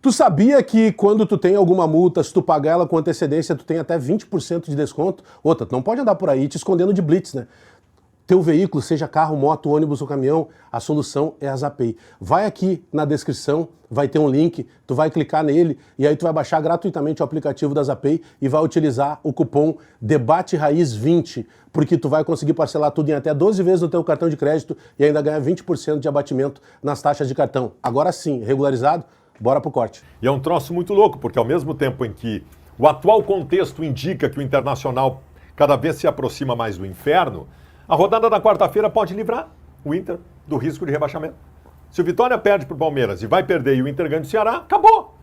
Tu sabia que quando tu tem alguma multa, se tu pagar ela com antecedência, tu tem até 20% de desconto? Outra, tu não pode andar por aí te escondendo de blitz, né? Teu veículo, seja carro, moto, ônibus ou caminhão, a solução é a Zapay. Vai aqui na descrição, vai ter um link, tu vai clicar nele e aí tu vai baixar gratuitamente o aplicativo da Zapay e vai utilizar o cupom DEBATERAIZ20, porque tu vai conseguir parcelar tudo em até 12 vezes no teu cartão de crédito e ainda ganhar 20% de abatimento nas taxas de cartão. Agora sim, regularizado, bora pro corte. E é um troço muito louco, porque ao mesmo tempo em que o atual contexto indica que o Internacional cada vez se aproxima mais do inferno, a rodada da quarta-feira pode livrar o Inter do risco de rebaixamento. Se o Vitória perde para o Palmeiras e vai perder e o Inter ganha do Ceará, acabou.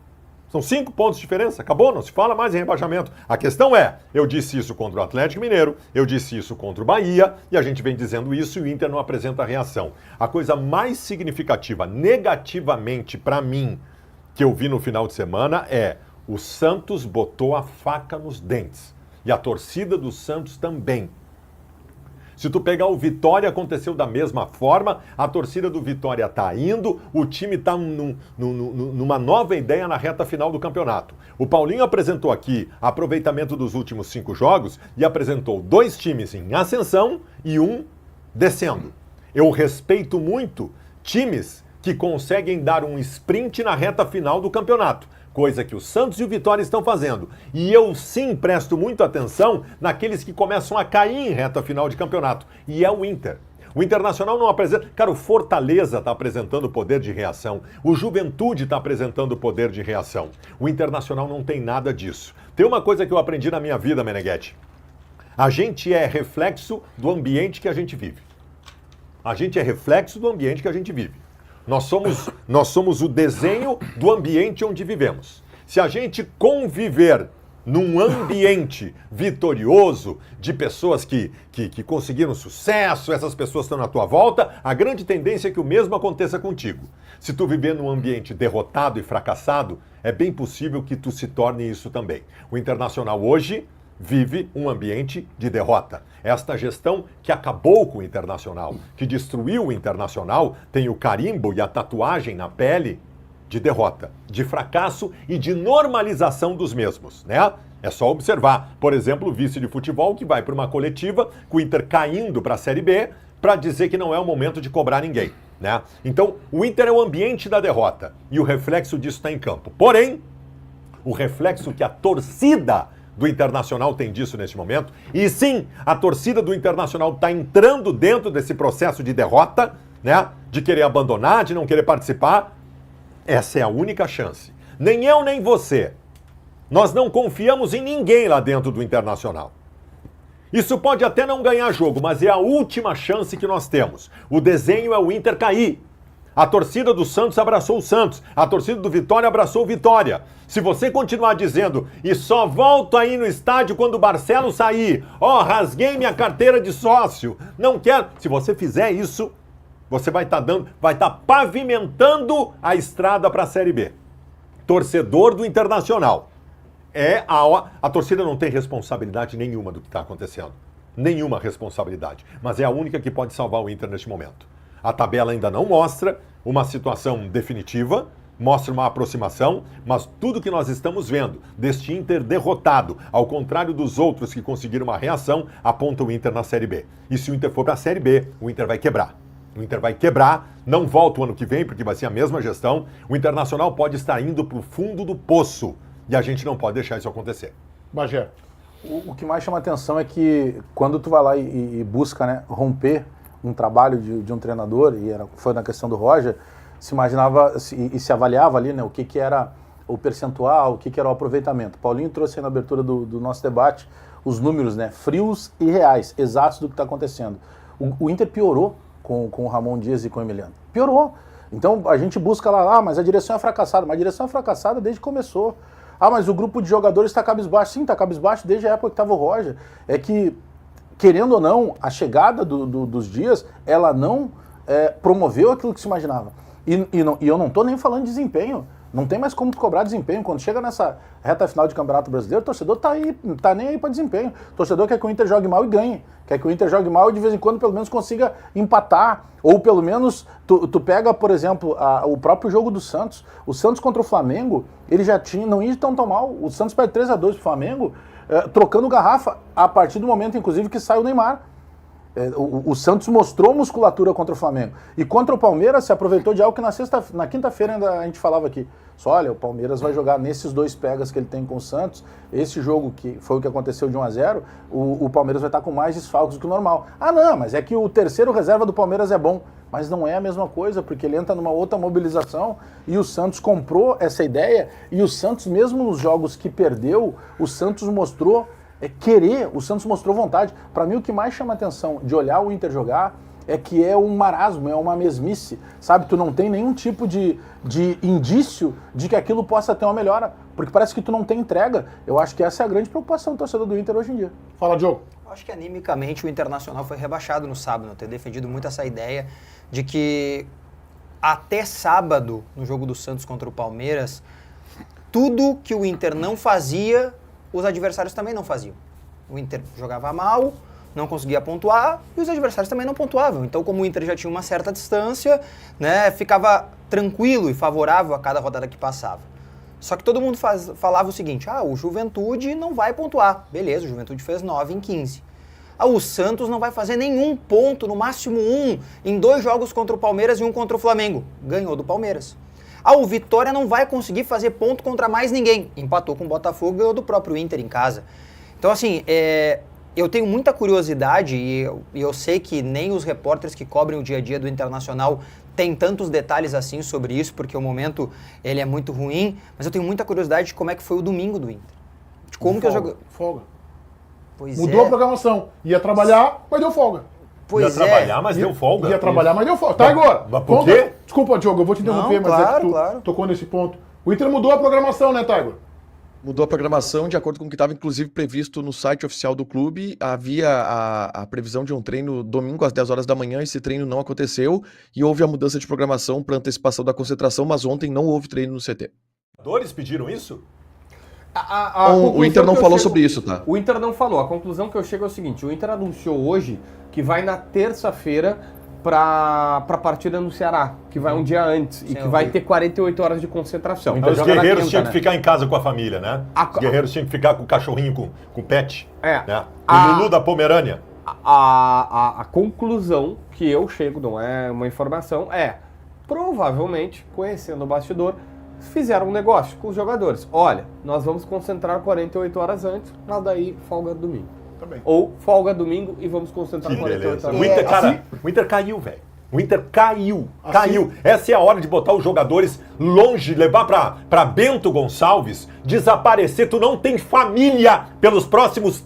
São 5 pontos de diferença, acabou, não se fala mais em rebaixamento. A questão é, eu disse isso contra o Atlético Mineiro, eu disse isso contra o Bahia, e a gente vem dizendo isso e o Inter não apresenta reação. A coisa mais significativa, negativamente para mim, que eu vi no final de semana é o Santos botou a faca nos dentes. E a torcida do Santos também. Se tu pegar o Vitória, aconteceu da mesma forma, a torcida do Vitória está indo, o time está numa nova ideia na reta final do campeonato. O Paulinho apresentou aqui aproveitamento dos últimos 5 jogos e apresentou 2 times em ascensão e um descendo. Eu respeito muito times que conseguem dar um sprint na reta final do campeonato, coisa que o Santos e o Vitória estão fazendo. E eu sim presto muita atenção naqueles que começam a cair em reta final de campeonato. E é o Inter. O Internacional não apresenta... Cara, o Fortaleza está apresentando poder de reação. O Juventude está apresentando poder de reação. O Internacional não tem nada disso. Tem uma coisa que eu aprendi na minha vida, Meneghetti. A gente é reflexo do ambiente que a gente vive. A gente é reflexo do ambiente que a gente vive. Nós somos o desenho do ambiente onde vivemos. Se a gente conviver num ambiente vitorioso, de pessoas que conseguiram sucesso, essas pessoas estão na tua volta, a grande tendência é que o mesmo aconteça contigo. Se tu viver num ambiente derrotado e fracassado, é bem possível que tu se torne isso também. O Internacional hoje vive um ambiente de derrota. Esta gestão que acabou com o Internacional, que destruiu o Internacional, tem o carimbo e a tatuagem na pele de derrota, de fracasso e de normalização dos mesmos, né? É só observar, por exemplo, o vice de futebol que vai para uma coletiva com o Inter caindo para a Série B para dizer que não é o momento de cobrar ninguém, né? Então, o Inter é o ambiente da derrota e o reflexo disso está em campo. Porém, o reflexo que a torcida do Internacional tem disso neste momento. E sim, a torcida do Internacional está entrando dentro desse processo de derrota, né? De querer abandonar, de não querer participar. Essa é a única chance. Nem eu, nem você. Nós não confiamos em ninguém lá dentro do Internacional. Isso pode até não ganhar jogo, mas é a última chance que nós temos. O desenho é o Inter cair. A torcida do Santos abraçou o Santos. A torcida do Vitória abraçou o Vitória. Se você continuar dizendo, e só volto aí no estádio quando o Barcelos sair, rasguei minha carteira de sócio, não quero. Se você fizer isso, você vai estar pavimentando a estrada para a Série B. Torcedor do Internacional. A torcida não tem responsabilidade nenhuma do que está acontecendo. Nenhuma responsabilidade. Mas é a única que pode salvar o Inter neste momento. A tabela ainda não mostra uma situação definitiva, mostra uma aproximação, mas tudo que nós estamos vendo deste Inter derrotado, ao contrário dos outros que conseguiram uma reação, aponta o Inter na Série B. E se o Inter for para a Série B, o Inter vai quebrar. O Inter vai quebrar, não volta o ano que vem, porque vai ser a mesma gestão. O Internacional pode estar indo para o fundo do poço e a gente não pode deixar isso acontecer. Bagé. O que mais chama atenção é que quando tu vai lá e busca, né, romper um trabalho de um treinador, e foi na questão do Roger, se imaginava e se avaliava ali, né, o que era o percentual, o que era o aproveitamento. Paulinho trouxe aí na abertura do nosso debate os números, né, frios e reais, exatos do que está acontecendo. O Inter piorou com o Ramon Dias e com o Emiliano. Piorou. Então a gente busca lá, mas a direção é fracassada. Mas a direção é fracassada desde que começou. Mas o grupo de jogadores está cabisbaixo. Sim, está cabisbaixo desde a época que estava o Roger. É que, querendo ou não, a chegada dos Dias, ela não promoveu aquilo que se imaginava. E eu não estou nem falando de desempenho. Não tem mais como tu cobrar desempenho. Quando chega nessa reta final de Campeonato Brasileiro, o torcedor tá nem aí para desempenho. O torcedor quer que o Inter jogue mal e ganhe. Quer que o Inter jogue mal e de vez em quando pelo menos consiga empatar. Ou pelo menos tu pega, por exemplo, o próprio jogo do Santos. O Santos contra o Flamengo, ele já não ia tão mal. O Santos perde 3-2 pro Flamengo, trocando garrafa a partir do momento, inclusive, que sai o Neymar. O Santos mostrou musculatura contra o Flamengo. E contra o Palmeiras se aproveitou de algo que na quinta-feira ainda a gente falava aqui. Só olha, o Palmeiras vai jogar nesses 2 pegas que ele tem com o Santos. Esse jogo que foi o que aconteceu de 1-0, o Palmeiras vai estar com mais desfalques do que o normal. Ah não, mas é que o terceiro reserva do Palmeiras é bom. Mas não é a mesma coisa, porque ele entra numa outra mobilização e o Santos comprou essa ideia e o Santos, mesmo nos jogos que perdeu, o Santos mostrou querer, o Santos mostrou vontade. Para mim, o que mais chama atenção de olhar o Inter jogar é que é um marasmo, é uma mesmice, sabe? Tu não tem nenhum tipo de indício de que aquilo possa ter uma melhora, porque parece que tu não tem entrega. Eu acho que essa é a grande preocupação do torcedor do Inter hoje em dia. Fala, Diogo. Eu acho que animicamente o Internacional foi rebaixado no sábado. Eu tenho defendido muito essa ideia de que até sábado, no jogo do Santos contra o Palmeiras, tudo que o Inter não fazia, os adversários também não faziam. O Inter jogava mal, não conseguia pontuar, e os adversários também não pontuavam. Então, como o Inter já tinha uma certa distância, né, ficava tranquilo e favorável a cada rodada que passava. Só que todo mundo falava o seguinte, o Juventude não vai pontuar. Beleza, o Juventude fez 9 em 15. O Santos não vai fazer nenhum ponto, no máximo 1, em 2 jogos contra o Palmeiras e 1 contra o Flamengo. Ganhou do Palmeiras. O Vitória não vai conseguir fazer ponto contra mais ninguém. Empatou com o Botafogo e ganhou do próprio Inter em casa. Então, assim, eu tenho muita curiosidade e eu sei que nem os repórteres que cobrem o dia a dia do Internacional têm tantos detalhes assim sobre isso, porque o momento ele é muito ruim, mas eu tenho muita curiosidade de como é que foi o domingo do Inter. De como que eu joguei. Folga. Pois Mudou a programação. Ia trabalhar, mas deu folga. Ia trabalhar, mas deu folga. Ia trabalhar, mas deu folga. Tá, agora. Mas por quê? Desculpa, Diogo, eu vou te interromper, Não, mas claro, é que tu claro. tocou nesse ponto. O Inter mudou a programação, né, Tiger? Mudou a programação de acordo com o que estava, inclusive, previsto no site oficial do clube. Havia a previsão de um treino domingo às 10 horas da manhã. Esse treino não aconteceu e houve a mudança de programação para antecipação da concentração, mas ontem não houve treino no CT. Os jogadores pediram isso? O Inter não falou sobre isso, tá? O Inter não falou. A conclusão que eu chego é o seguinte: o Inter anunciou hoje que vai na terça-feira para a partida no Ceará, que vai um dia antes e que vai ter 48 horas de concentração. Então, os guerreiros tinham que ficar em casa com a família, né? Os guerreiros tinham que ficar com o cachorrinho, com o pet. Né? O Lulu da Pomerânia. A conclusão que eu chego, não é uma informação, provavelmente, conhecendo o bastidor, fizeram um negócio com os jogadores. Olha, nós vamos concentrar 48 horas antes, mas daí folga domingo. Também. Ou folga domingo e vamos concentrar 48 horas. O Inter, cara, o Inter caiu, velho. O Inter caiu. Essa é a hora de botar os jogadores longe, levar pra Bento Gonçalves, desaparecer. Tu não tem família pelos próximos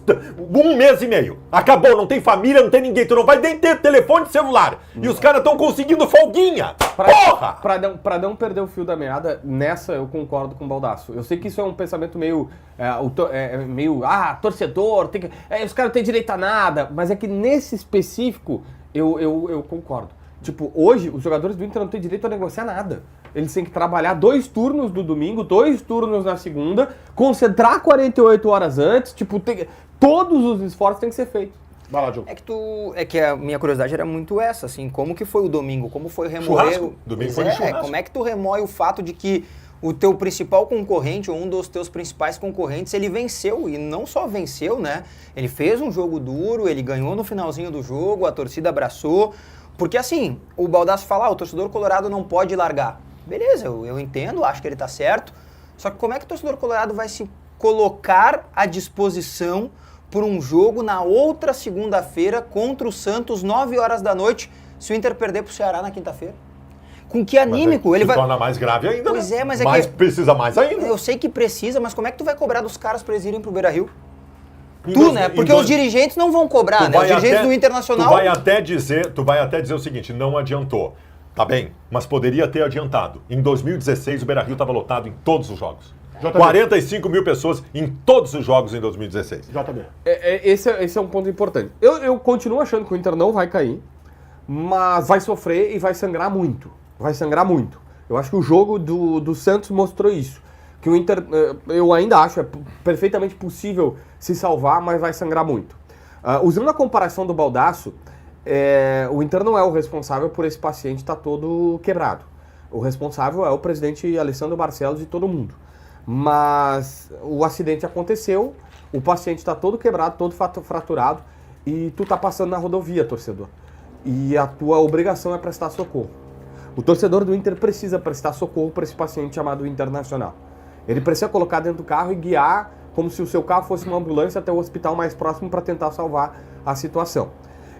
1 mês e meio. Acabou, não tem família, não tem ninguém. Tu não vai nem ter telefone celular. E os caras estão conseguindo folguinha. Porra! Pra não perder o fio da meada, nessa eu concordo com o Baldasso. Eu sei que isso é um pensamento meio torcedor, tem que, os caras não têm direito a nada, mas é que nesse específico eu concordo. Tipo, hoje os jogadores do Inter não têm direito a negociar nada. Eles têm que trabalhar 2 turnos no domingo, 2 turnos na segunda, concentrar 48 horas antes, tipo, todos os esforços têm que ser feitos. Vai lá, Diogo. É que a minha curiosidade era muito essa, assim, como que foi o domingo, como foi remoer... Churrasco? Domingo foi de churrasco. Como é que tu remoe o fato de que o teu principal concorrente, ou um dos teus principais concorrentes, ele venceu, e não só venceu, né? Ele fez um jogo duro, ele ganhou no finalzinho do jogo, a torcida abraçou, porque assim, o Baldasso fala, o torcedor colorado não pode largar. Beleza, eu entendo, acho que ele tá certo, só que como é que o torcedor colorado vai se colocar à disposição por um jogo na outra segunda-feira contra o Santos, 9 horas da noite, se o Inter perder pro Ceará na quinta-feira? Com que anímico? Ele vai torna mais grave ainda. Pois né? mas mas precisa mais ainda. Eu sei que precisa, mas como é que tu vai cobrar dos caras pra eles irem pro Beira-Rio? Né? Porque os dirigentes não vão cobrar, né? Os dirigentes do Internacional... Tu vai até dizer o seguinte, não adiantou. Tá bem, mas poderia ter adiantado. Em 2016, o Beira-Rio estava lotado em todos os jogos. 45 mil pessoas em todos os jogos em 2016. JB. Esse é um ponto importante. Eu continuo achando que o Inter não vai cair, mas vai sofrer e vai sangrar muito. Vai sangrar muito. Eu acho que o jogo do Santos mostrou isso. Que o Inter, eu ainda acho, é perfeitamente possível se salvar, mas vai sangrar muito. Usando a comparação do Baldasso, o Inter não é o responsável por esse paciente estar todo quebrado. O responsável é o presidente Alessandro Barcelos e todo mundo. Mas o acidente aconteceu, o paciente está todo quebrado, todo fraturado, e tu tá passando na rodovia, torcedor. E a tua obrigação é prestar socorro. O torcedor do Inter precisa prestar socorro para esse paciente chamado Internacional. Ele precisa colocar dentro do carro e guiar como se o seu carro fosse uma ambulância até o hospital mais próximo para tentar salvar a situação.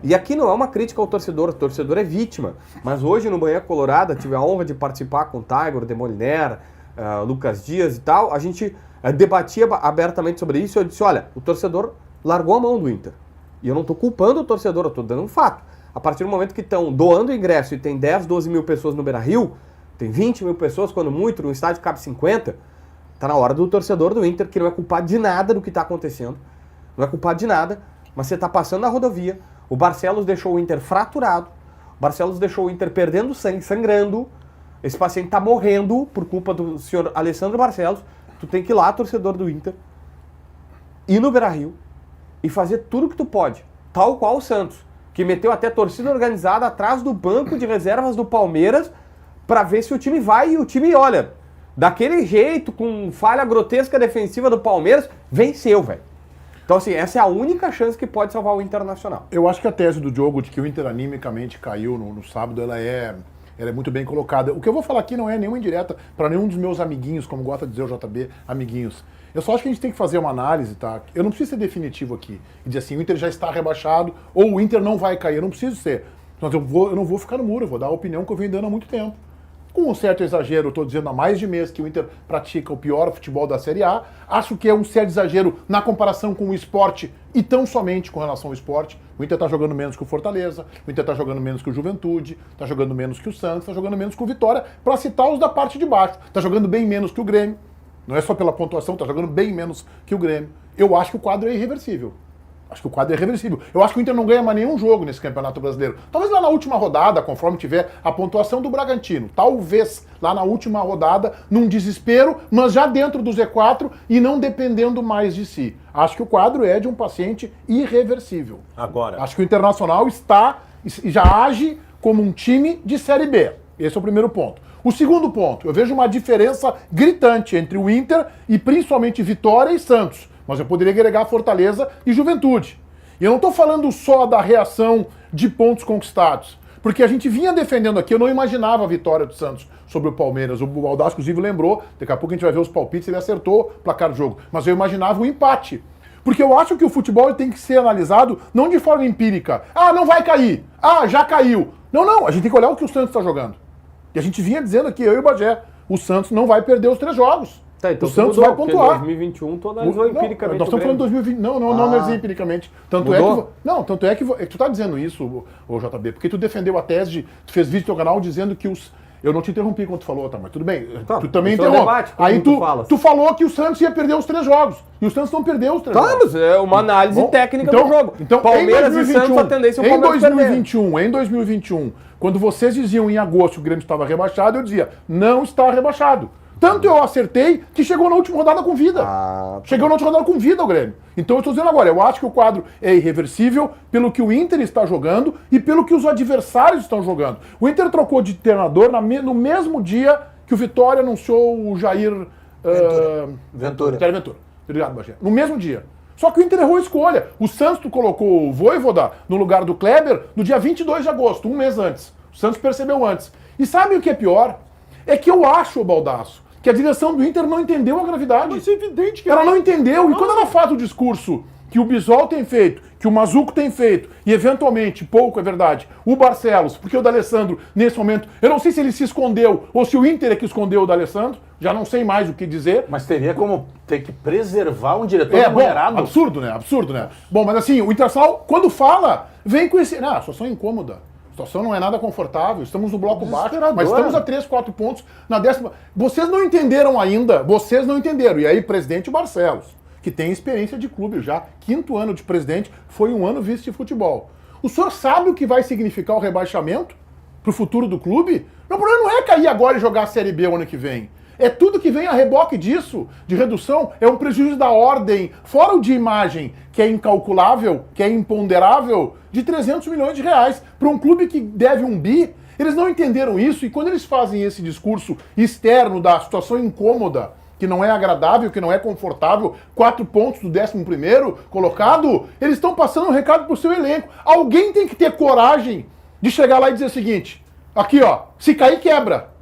E aqui não é uma crítica ao torcedor, o torcedor é vítima. Mas hoje no Manhã Colorada, tive a honra de participar com o Tiger, Demoliner, Lucas Dias e tal, a gente debatia abertamente sobre isso e eu disse, olha, o torcedor largou a mão do Inter. E eu não estou culpando o torcedor, eu estou dando um fato. A partir do momento que estão doando ingresso e tem 10, 12 mil pessoas no Beira-Rio, tem 20 mil pessoas, quando muito, no estádio cabe 50, tá na hora do torcedor do Inter, que não é culpado de nada do que está acontecendo, não é culpado de nada, mas você está passando na rodovia, o Barcelos deixou o Inter fraturado, o Barcelos deixou o Inter perdendo sangue, sangrando, esse paciente está morrendo por culpa do senhor Alessandro Barcelos, tu tem que ir lá, torcedor do Inter, ir no Beira-Rio e fazer tudo que tu pode, tal qual o Santos, que meteu até torcida organizada atrás do banco de reservas do Palmeiras para ver se o time vai, e o time, olha, daquele jeito, com falha grotesca defensiva do Palmeiras, venceu, velho. Então, assim, essa é a única chance que pode salvar o Internacional. Eu acho que a tese do Diogo de que o Inter animicamente caiu no sábado, ela é muito bem colocada. O que eu vou falar aqui não é nenhuma indireta para nenhum dos meus amiguinhos, como gosta de dizer o JB, amiguinhos. Eu só acho que a gente tem que fazer uma análise, tá? Eu não preciso ser definitivo aqui e dizer assim, o Inter já está rebaixado ou o Inter não vai cair. Eu não preciso ser. Mas eu não vou ficar no muro, eu vou dar a opinião que eu venho dando há muito tempo. Com um certo exagero, eu estou dizendo há mais de mês que o Inter pratica o pior futebol da Série A. Acho que é um certo exagero na comparação com o esporte e tão somente com relação ao esporte. O Inter está jogando menos que o Fortaleza, o Inter está jogando menos que o Juventude, está jogando menos que o Santos, está jogando menos que o Vitória, para citar os da parte de baixo. Está jogando bem menos que o Grêmio. Não é só pela pontuação, está jogando bem menos que o Grêmio. Eu acho que o quadro é irreversível. Acho que o quadro é irreversível. Eu acho que o Inter não ganha mais nenhum jogo nesse Campeonato Brasileiro. Talvez lá na última rodada, conforme tiver a pontuação do Bragantino. Talvez lá na última rodada, num desespero, mas já dentro do Z4 e não dependendo mais de si. Acho que o quadro é de um paciente irreversível. Agora. Acho que o Internacional já age como um time de Série B. Esse é o primeiro ponto. O segundo ponto, eu vejo uma diferença gritante entre o Inter e principalmente Vitória e Santos. Mas eu poderia agregar Fortaleza e Juventude. E eu não estou falando só da reação de pontos conquistados. Porque a gente vinha defendendo aqui, eu não imaginava a vitória do Santos sobre o Palmeiras. O Baldasso, inclusive, lembrou, daqui a pouco a gente vai ver os palpites, ele acertou o placar do jogo. Mas eu imaginava um empate. Porque eu acho que o futebol tem que ser analisado não de forma empírica. Ah, não vai cair. Ah, já caiu. Não, a gente tem que olhar o que o Santos está jogando. E a gente vinha dizendo aqui, eu e o Bagé, o Santos não vai perder os 3 jogos. Tá, então o Santos vai pontuar. Em 2021 tu analisou empiricamente. Nós estamos falando de 2020. Não analisei empiricamente. Tanto é que tu tá dizendo isso, o JB, porque tu defendeu a tese de. Tu fez vídeo no teu canal dizendo que os. Eu não te interrompi quando tu falou, tá? Mas tudo bem. Tá, tu também interrompe. interrompe. Aí tu falou que o Santos ia perder os 3 jogos. E o Santos não perdeu os 3 jogos. Mas é uma análise técnica do jogo. Então, Palmeiras e Santos, a tendência é o Palmeiras em 2021, quando vocês diziam em agosto que o Grêmio estava rebaixado, eu dizia, não está rebaixado. Tanto eu acertei que chegou na última rodada com vida. Chegou na última rodada com vida o Grêmio. Então eu estou dizendo agora, eu acho que o quadro é irreversível pelo que o Inter está jogando e pelo que os adversários estão jogando. O Inter trocou de treinador no mesmo dia que o Vitória anunciou o Jair Ventura. Jair Ventura. Obrigado, Bagé. No mesmo dia. Só que o Inter errou a escolha. O Santos colocou o Vojvoda no lugar do Kleber no dia 22 de agosto, um mês antes. O Santos percebeu antes. E sabe o que é pior? É que eu acho, o Baldasso, que a direção do Inter não entendeu a gravidade. Mas é evidente que ela não entendeu. E quando ela faz o discurso que o Bisol tem feito, que o Mazuco tem feito, e eventualmente, pouco é verdade, o Barcelos, porque o D'Alessandro, nesse momento, eu não sei se ele se escondeu ou se o Inter é que escondeu o D'Alessandro, já não sei mais o que dizer. Mas teria como ter que preservar um diretor remunerado. Absurdo, né? Absurdo, né? Bom, mas assim, o Internacional, quando fala, vem com esse... Não, a situação é incômoda. A situação não é nada confortável, estamos no bloco baixo, mas estamos a 3, 4 pontos na 10ª. Vocês não entenderam ainda, vocês não entenderam. E aí, presidente Barcelos, que tem experiência de clube já, 5º ano de presidente, foi um ano vice de futebol. O senhor sabe o que vai significar o rebaixamento? pro futuro do clube, meu problema não é cair agora e jogar a Série B o ano que vem. É tudo que vem a reboque disso, de redução, é um prejuízo da ordem, fora o de imagem, que é incalculável, que é imponderável, de 300 milhões de reais para um clube que deve 1 bi. Eles não entenderam isso e quando eles fazem esse discurso externo da situação incômoda, que não é agradável, que não é confortável, 4 pontos do 11º colocado, eles estão passando um recado pro seu elenco. Alguém tem que ter coragem de chegar lá e dizer o seguinte, aqui ó, se cair quebra.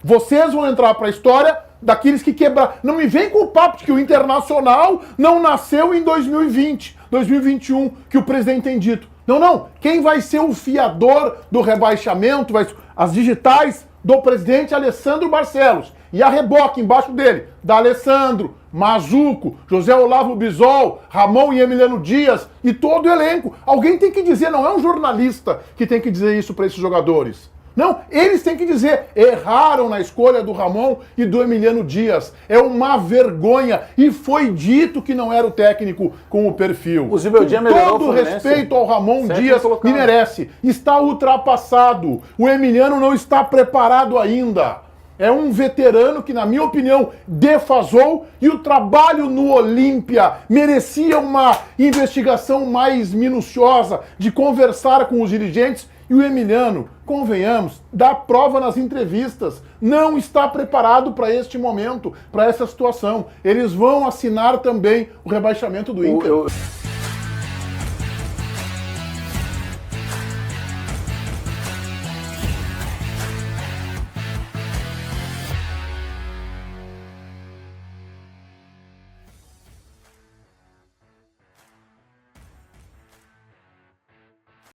Vocês vão entrar para a história daqueles que quebraram. Não me vem com o papo de que o Internacional não nasceu em 2020, 2021, que o presidente tem dito. Não. Quem vai ser o fiador do rebaixamento, as digitais do presidente Alessandro Barcelos. E a reboque embaixo dele, da Alessandro, Mazuco, José Olavo Bisol, Ramon e Emiliano Dias e todo o elenco. Alguém tem que dizer, não é um jornalista que tem que dizer isso para esses jogadores. Não, eles têm que dizer, erraram na escolha do Ramon e do Emiliano Dias. É uma vergonha. E foi dito que não era o técnico com o perfil. O Zibeldia melhorou Todo o Fluminense. respeito ao Ramon Certo Dias colocado. me merece. Está ultrapassado. O Emiliano não está preparado ainda. É um veterano que, na minha opinião, defasou e o trabalho no Olímpia merecia uma investigação mais minuciosa, de conversar com os dirigentes. E o Emiliano, convenhamos, dá prova nas entrevistas, não está preparado para este momento, para essa situação. Eles vão assinar também o rebaixamento do Inter.